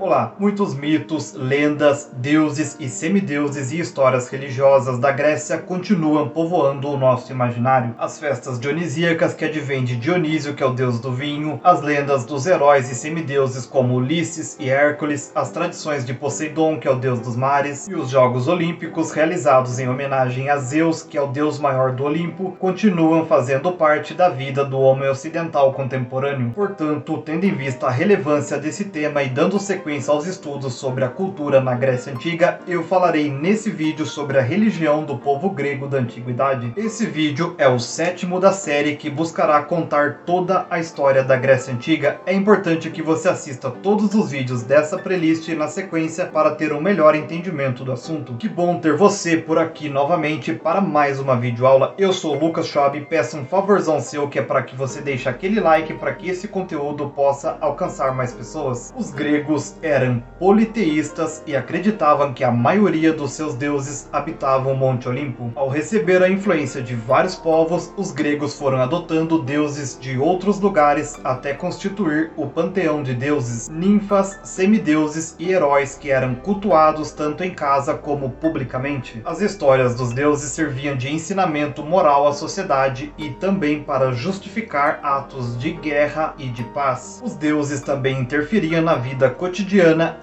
Olá, muitos mitos, lendas, deuses e semideuses e histórias religiosas da Grécia continuam povoando o nosso imaginário. As festas dionisíacas que advêm de Dionísio, que é o deus do vinho, as lendas dos heróis e semideuses como Ulisses e Hércules, as tradições de Poseidon, que é o deus dos mares, e os Jogos Olímpicos realizados em homenagem a Zeus, que é o deus maior do Olimpo, continuam fazendo parte da vida do homem ocidental contemporâneo. Portanto, tendo em vista a relevância desse tema e dando sequência aos estudos sobre a cultura na Grécia Antiga, eu falarei nesse vídeo sobre a religião do povo grego da Antiguidade. Esse vídeo é o 7º da série que buscará contar toda a história da Grécia Antiga. É importante que você assista todos os vídeos dessa playlist na sequência para ter um melhor entendimento do assunto. Que bom ter você por aqui novamente para mais uma videoaula. Eu sou o Lucas Schwab e peço um favorzão seu, que é para que você deixe aquele like para que esse conteúdo possa alcançar mais pessoas. Os gregos eram politeístas e acreditavam que a maioria dos seus deuses habitavam o Monte Olimpo. Ao receber a influência de vários povos, os gregos foram adotando deuses de outros lugares até constituir o panteão de deuses, ninfas, semideuses e heróis que eram cultuados tanto em casa como publicamente. As histórias dos deuses serviam de ensinamento moral à sociedade e também para justificar atos de guerra e de paz. Os deuses também interferiam na vida cotidiana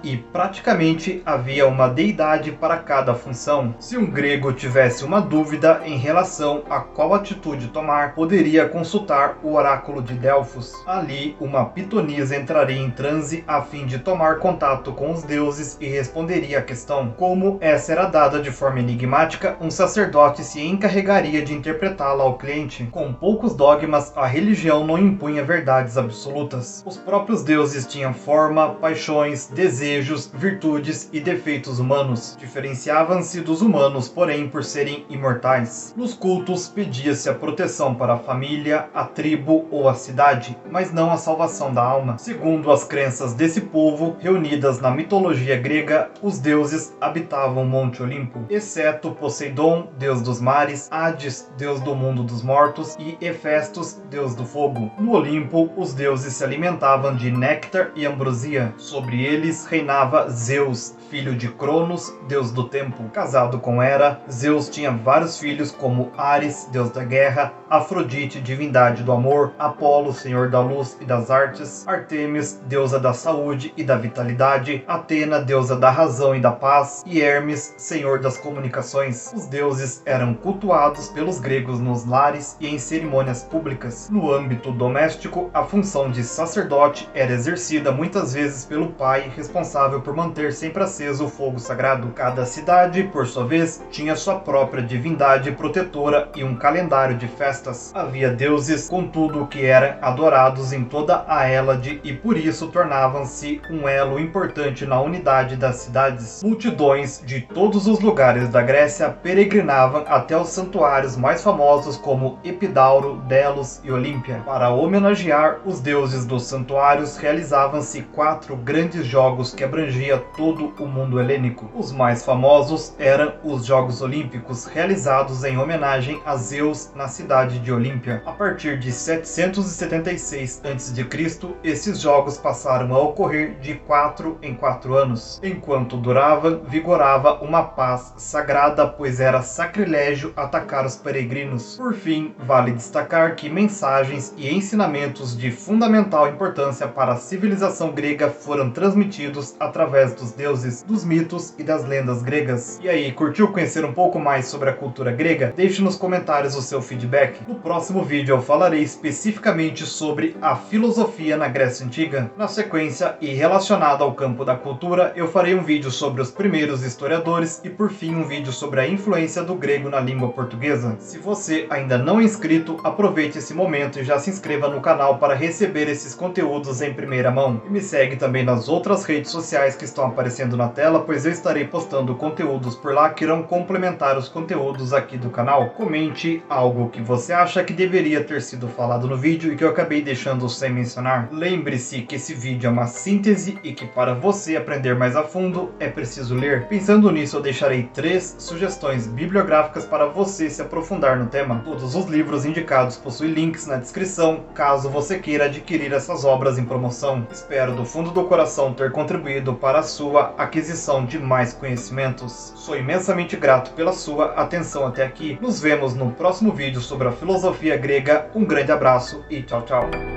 e praticamente havia uma deidade para cada função. Se um grego tivesse uma dúvida em relação a qual atitude tomar, poderia consultar o oráculo de Delfos. Ali, uma pitonisa entraria em transe a fim de tomar contato com os deuses e responderia à questão. Como essa era dada de forma enigmática, um sacerdote se encarregaria de interpretá-la ao cliente. Com poucos dogmas, a religião não impunha verdades absolutas. Os próprios deuses tinham forma, paixões, desejos, virtudes e defeitos humanos. Diferenciavam-se dos humanos, porém, por serem imortais. Nos cultos, pedia-se a proteção para a família, a tribo ou a cidade, mas não a salvação da alma. Segundo as crenças desse povo, reunidas na mitologia grega, os deuses habitavam o Monte Olimpo, exceto Poseidon, deus dos mares, Hades, deus do mundo dos mortos, e Hefestos, deus do fogo. No Olimpo, os deuses se alimentavam de néctar e ambrosia. Sobre eles reinava Zeus, filho de Cronos, deus do tempo. Casado com Hera, Zeus tinha vários filhos como Ares, deus da guerra, Afrodite, divindade do amor, Apolo, senhor da luz e das artes, Artemis, deusa da saúde e da vitalidade, Atena, deusa da razão e da paz, e Hermes, senhor das comunicações. Os deuses eram cultuados pelos gregos nos lares e em cerimônias públicas. No âmbito doméstico, a função de sacerdote era exercida muitas vezes pelo pai, responsável por manter sempre aceso o fogo sagrado. Cada cidade, por sua vez, tinha sua própria divindade protetora e um calendário de festas. Havia deuses, contudo, que eram adorados em toda a Hélade e por isso tornavam-se um elo importante na unidade das cidades. Multidões de todos os lugares da Grécia peregrinavam até os santuários mais famosos como Epidauro, Delos e Olímpia. Para homenagear os deuses dos santuários, realizavam-se 4 grandes jogos que abrangia todo o mundo helênico. Os mais famosos eram os Jogos Olímpicos, realizados em homenagem a Zeus na cidade de Olímpia. A partir de 776 a.C., esses jogos passaram a ocorrer de 4 em 4 anos. Enquanto durava, vigorava uma paz sagrada, pois era sacrilégio atacar os peregrinos. Por fim, vale destacar que mensagens e ensinamentos de fundamental importância para a civilização grega foram transmitidos através dos deuses, dos mitos e das lendas gregas. E aí, curtiu conhecer um pouco mais sobre a cultura grega? Deixe nos comentários o seu feedback. No próximo vídeo eu falarei especificamente sobre a filosofia na Grécia Antiga. Na sequência, e relacionado ao campo da cultura, eu farei um vídeo sobre os primeiros historiadores e por fim um vídeo sobre a influência do grego na língua portuguesa. Se você ainda não é inscrito, aproveite esse momento e já se inscreva no canal para receber esses conteúdos em primeira mão. E me segue também nas outras redes sociais que estão aparecendo na tela, pois eu estarei postando conteúdos por lá que irão complementar os conteúdos aqui do canal. Comente algo que você acha que deveria ter sido falado no vídeo e que eu acabei deixando sem mencionar. Lembre-se que esse vídeo é uma síntese e que para você aprender mais a fundo é preciso ler. Pensando nisso, eu deixarei 3 sugestões bibliográficas para você se aprofundar no tema. Todos os livros indicados possuem links na descrição, caso você queira adquirir essas obras em promoção. Espero do fundo do coração possam ter contribuído para a sua aquisição de mais conhecimentos. Sou imensamente grato pela sua atenção até aqui. Nos vemos no próximo vídeo sobre a filosofia grega. Um grande abraço e tchau, tchau.